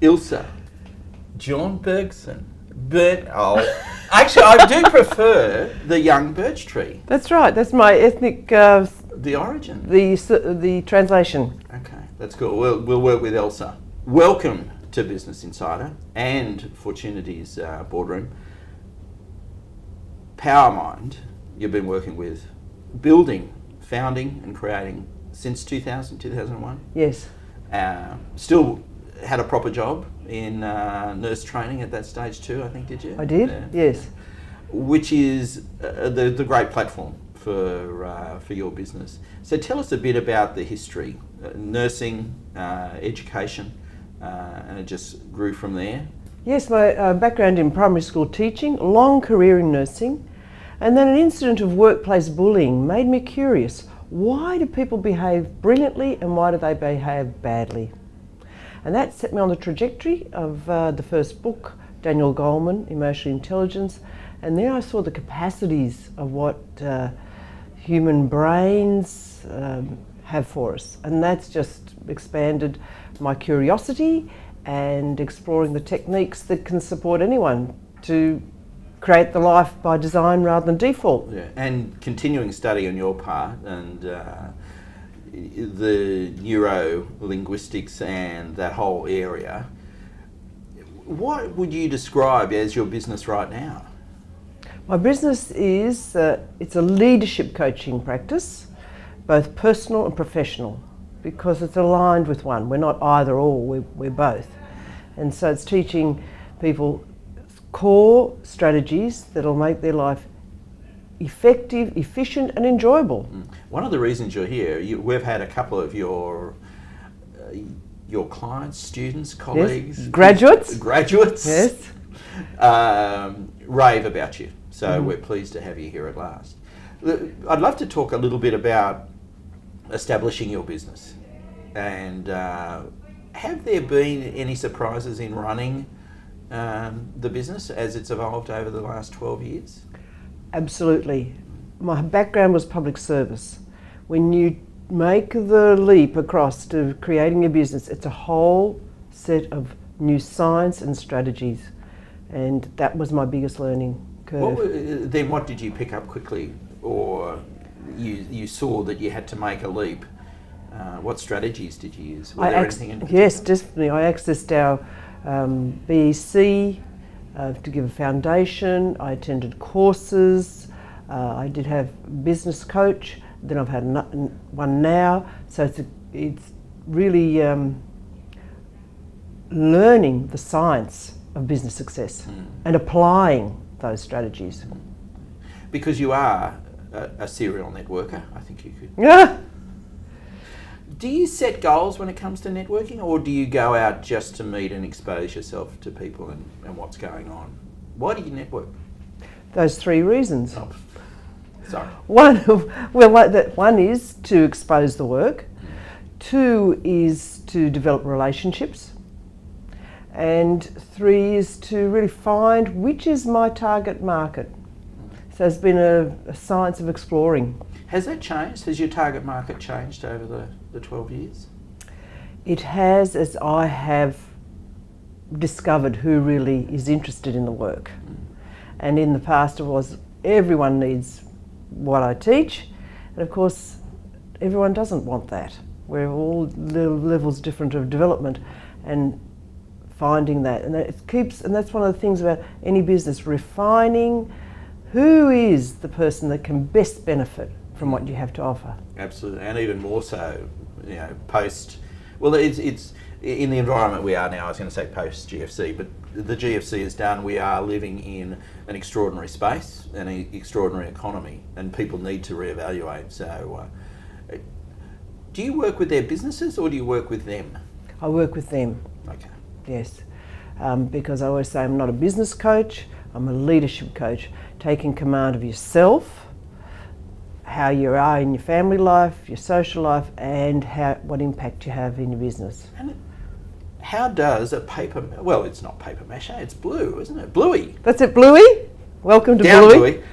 Ilsa. John Bergson. Actually, I do prefer the young birch tree. That's right. That's my ethnic. The origin. The translation. Okay, that's cool. We'll work with Elsa. Welcome to Business Insider and Fortunity's boardroom. PowerMind, you've been working with, building, founding and creating since 2001. Yes. Still had a proper job in nurse training at that stage too, I think, did you? I did, yes. Which is the great platform for your business. So tell us a bit about the history, nursing, education, and it just grew from there. Yes, my background in primary school teaching, long career in nursing, and then an incident of workplace bullying made me curious. Why do people behave brilliantly and why do they behave badly? And that set me on the trajectory of the first book, Daniel Goleman, Emotional Intelligence, and there I saw the capacities of what human brains have for us, and that's just expanded my curiosity and exploring the techniques that can support anyone to create the life by design rather than default. Yeah, and continuing study on your part and the neuro-linguistics and that whole area. What would you describe as your business right now? My business is, it's a leadership coaching practice, both personal and professional, because it's aligned with one. We're not either or, we're both. And so it's teaching people core strategies that'll make their life effective, efficient and enjoyable. One of the reasons you're here, we've had a couple of your clients, students, colleagues, yes. Graduates, yes, rave about you. So we're pleased to have you here at last. I'd love to talk a little bit about establishing your business, and have there been any surprises in running the business as it's evolved over the last 12 years? Absolutely. My background was public service. When you make the leap across to creating a business, it's a whole set of new science and strategies, and that was my biggest learning curve. Then what did you pick up quickly, or you saw that you had to make a leap? What strategies did you use? Anything in particular? Yes, definitely. I accessed our BiUC to give a foundation. I attended courses. I did have business coach. Then I've had one now. So it's really learning the science of business success and applying those strategies. Because you are a serial networker, I think you could. Yeah. Do you set goals when it comes to networking, or do you go out just to meet and expose yourself to people and what's going on? Why do you network? Those three reasons. Oh, sorry. One is to expose the work. Two is to develop relationships. And three is to really find which is my target market. So it's been a science of exploring. Has that changed? Has your target market changed over the 12 years? It has, as I have discovered who really is interested in the work. And in the past it was everyone needs what I teach, and of course everyone doesn't want that. We're all levels different of development, and finding that, and that's one of the things about any business, refining who is the person that can best benefit from what you have to offer. Absolutely, and even more so, post. Well, it's in the environment we are now. I was going to say post GFC, but the GFC is done. We are living in an extraordinary space, an extraordinary economy, and people need to reevaluate. So, do you work with their businesses or do you work with them? I work with them. Okay. Yes, because I always say I'm not a business coach. I'm a leadership coach, taking command of yourself, how you are in your family life, your social life, and what impact you have in your business. And how does a it's not paper mache, it's blue, isn't it? Bluey. That's it, Bluey. Welcome to Bluey.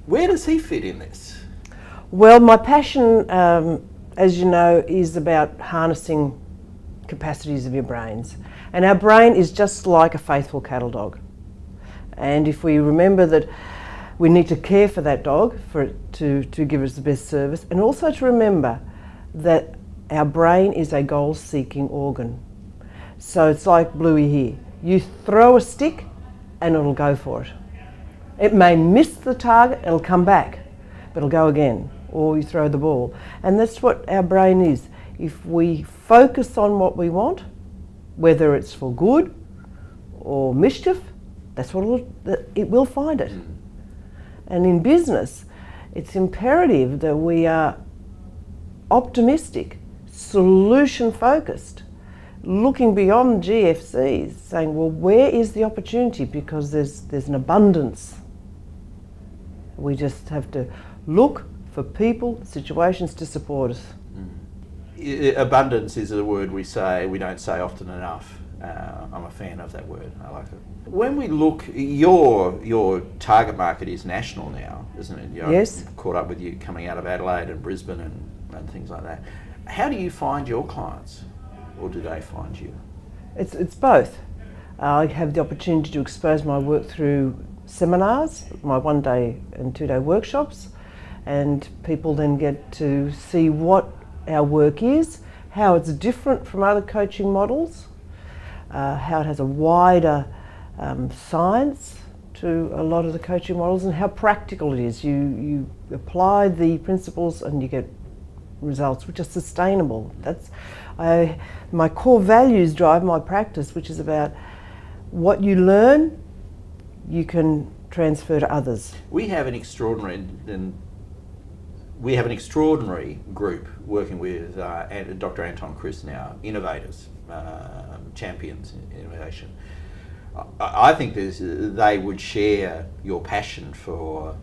Where does he fit in this? Well, my passion, as you know, is about harnessing capacities of your brains. And our brain is just like a faithful cattle dog. And if we remember that we need to care for that dog for it to give us the best service, and also to remember that our brain is a goal-seeking organ. So it's like Bluey here. You throw a stick and it'll go for it. It may miss the target, it'll come back, but it'll go again, or you throw the ball. And that's what our brain is. If we focus on what we want, whether it's for good or mischief, that's what it will find it. And in business, it's imperative that we are optimistic, solution-focused, looking beyond GFCs, saying, well, where is the opportunity? Because there's an abundance. We just have to look for people, situations to support us. Abundance is a word we don't say often enough. I'm a fan of that word. I like it. When we look, your target market is national now, isn't it? Yes. I've caught up with you coming out of Adelaide and Brisbane and things like that. How do you find your clients, or do they find you? It's both. I have the opportunity to expose my work through seminars, my 1-day and 2-day workshops, and people then get to see what our work is, how it's different from other coaching models, how it has a wider science to a lot of the coaching models, and how practical it is. You apply the principles and you get results which are sustainable. That's my core values drive my practice, which is about what you learn you can transfer to others. We have an extraordinary group working with Dr. Anton Chris now, innovators, champions in innovation. I think they would share your passion for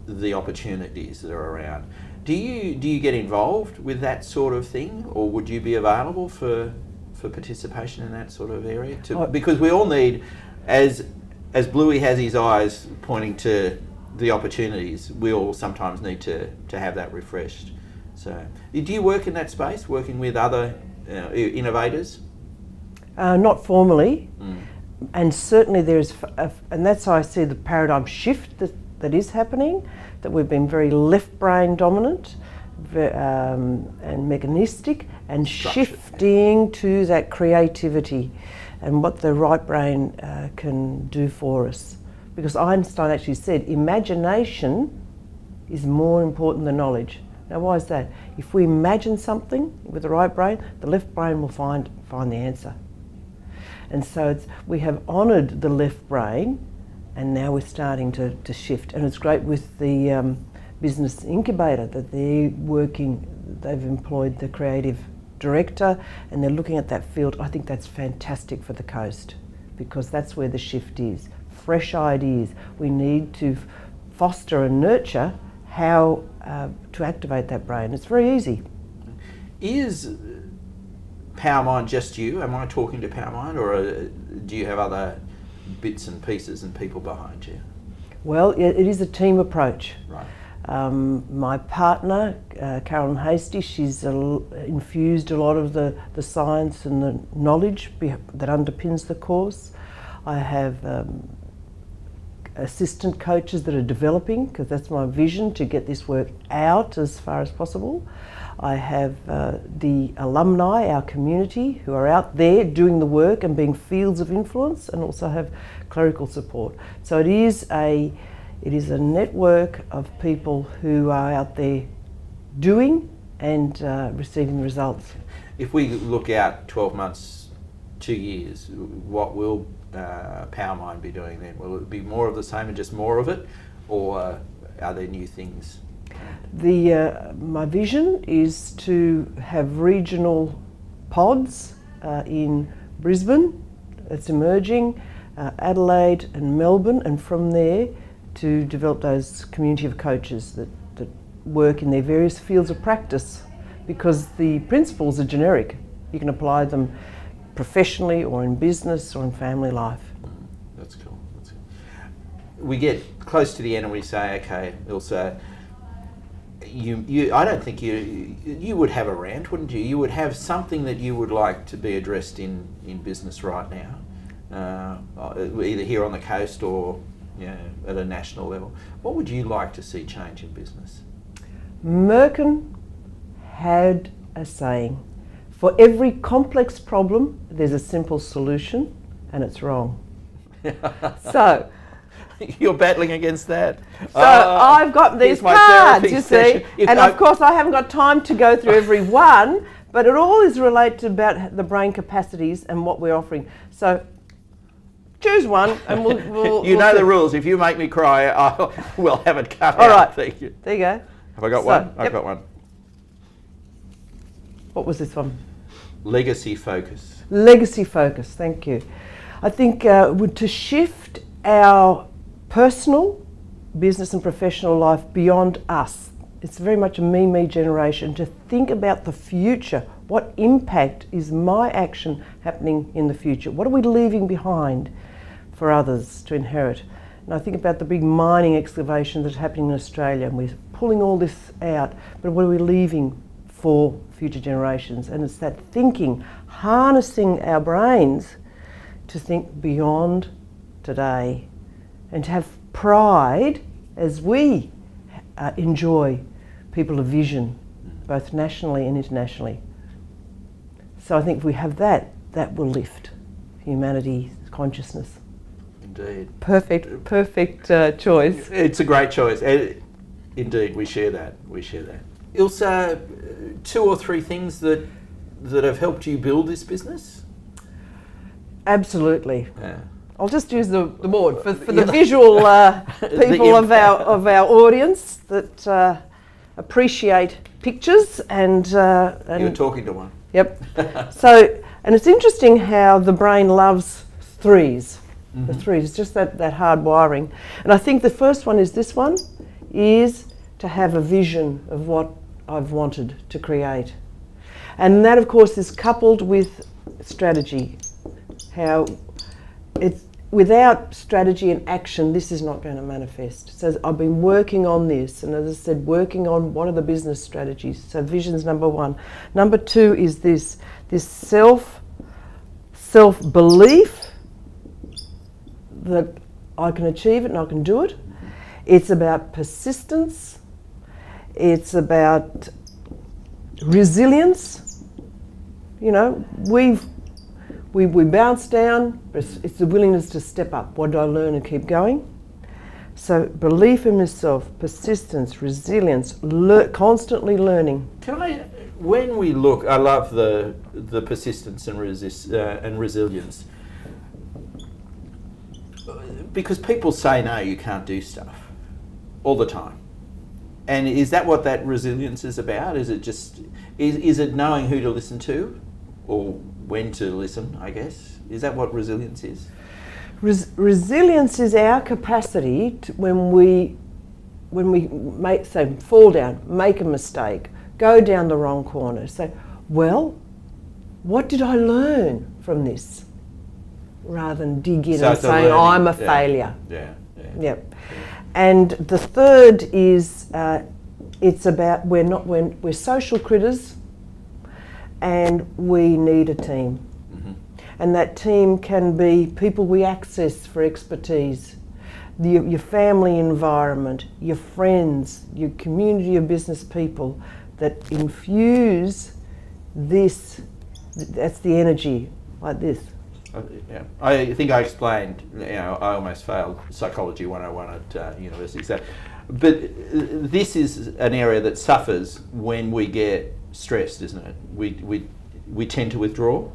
the opportunities that are around. Do you get involved with that sort of thing, or would you be available for participation in that sort of area? Because we all need, as Bluey has his eyes pointing to the opportunities, we all sometimes need to have that refreshed. So, do you work in that space, working with other innovators? Not formally, and certainly there's, and that's how I see the paradigm shift that is happening, that we've been very left brain dominant and mechanistic, and shifting to that creativity and what the right brain can do for us. Because Einstein actually said imagination is more important than knowledge. Now why is that? If we imagine something with the right brain, the left brain will find the answer. And so we have honoured the left brain, and now we're starting to shift. And it's great with the business incubator that they've employed the creative director, and they're looking at that field. I think that's fantastic for the coast, because that's where the shift is. Fresh ideas. We need to foster and nurture how to activate that brain. It's very easy. Is PowerMind just you? Am I talking to PowerMind, or do you have other bits and pieces and people behind you? Well, it is a team approach. Right. My partner, Carolyn Hasty, she's infused a lot of the science and the knowledge that underpins the course. I have assistant coaches that are developing, because that's my vision, to get this work out as far as possible. I have the alumni, our community, who are out there doing the work and being fields of influence, and also have clerical support. So it is a network of people who are out there doing and receiving the results. If we look out 12 months, 2 years, what will PowerMind be doing then? Will it be more of the same and just more of it, or are there new things? My vision is to have regional pods in Brisbane, it's emerging, Adelaide and Melbourne, and from there to develop those community of coaches that work in their various fields of practice, because the principles are generic. You can apply them professionally or in business or in family life. That's cool. That's cool. We get close to the end and we say, okay, Ilse, I don't think you would have a rant, wouldn't you? You would have something that you would like to be addressed in business right now, either here on the coast or at a national level. What would you like to see change in business? Merkin had a saying, for every complex problem, there's a simple solution, and it's wrong. So, you're battling against that. So I've got these cards, you see, and of course I haven't got time to go through every one, but it all is related about the brain capacities and what we're offering. So choose one and we'll you know the rules. If you make me cry, we'll have it cut out. All right. Thank you. There you go. Have I got one? I've got one. What was this one? Legacy focus. Legacy focus, thank you. I think to shift our personal, business and professional life beyond us. It's very much a me generation to think about the future. What impact is my action happening in the future? What are we leaving behind for others to inherit? And I think about the big mining excavation that's happening in Australia, and we're pulling all this out, but what are we leaving for future generations? And it's that thinking, harnessing our brains to think beyond today and to have pride as we enjoy people of vision, both nationally and internationally. So I think if we have that, that will lift humanity's consciousness. Indeed. Perfect choice. It's a great choice. Indeed, we share that. Ilse, 2 or 3 things that have helped you build this business? Absolutely. Yeah. I'll just use the board for the visual people of our audience that appreciate pictures and You're talking to one. Yep. So, and it's interesting how the brain loves threes. Mm-hmm. The threes, just that hard wiring. And I think the first one is this one, is to have a vision of what I've wanted to create. And that, of course, is coupled with strategy. How it's without strategy and action, this is not going to manifest. So I've been working on this, and as I said, working on what are the business strategies. So vision's number 1. Number 2 is this self-belief that I can achieve it and I can do it. It's about persistence. It's about resilience. You know, we bounce down, but it's the willingness to step up. What do I learn and keep going? So belief in myself, persistence, resilience, constantly learning. When we look, I love the persistence and resilience, because people say no, you can't do stuff all the time. And is that what that resilience is about? Is it just is it knowing who to listen to, or when to listen, I guess? Is that what resilience is? Resilience is our capacity to, when we fall down, make a mistake, go down the wrong corner, say, well, what did I learn from this? Rather than dig in and saying, I'm a failure. Yeah. Yep. And the third is, it's about we're social critters, and we need a team. Mm-hmm. And that team can be people we access for expertise, your family environment, your friends, your community of business people that infuse this, that's the energy, like this. Yeah. I think I explained, I almost failed Psychology 101 at university. So, but this is an area that suffers when we get stressed, isn't it? We tend to withdraw.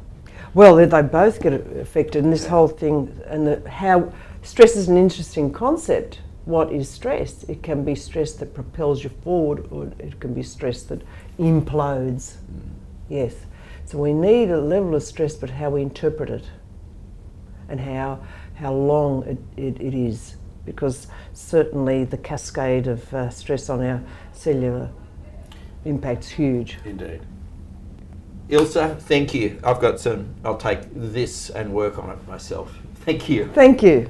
Well, they both get affected, and this whole thing, and how stress is an interesting concept. What is stress? It can be stress that propels you forward, or it can be stress that implodes. Yes. So we need a level of stress, but how we interpret it, and how long it is, because certainly the cascade of stress on our cellular impact's huge. Indeed. Ilse, thank you. I'll take this and work on it myself. Thank you. Thank you.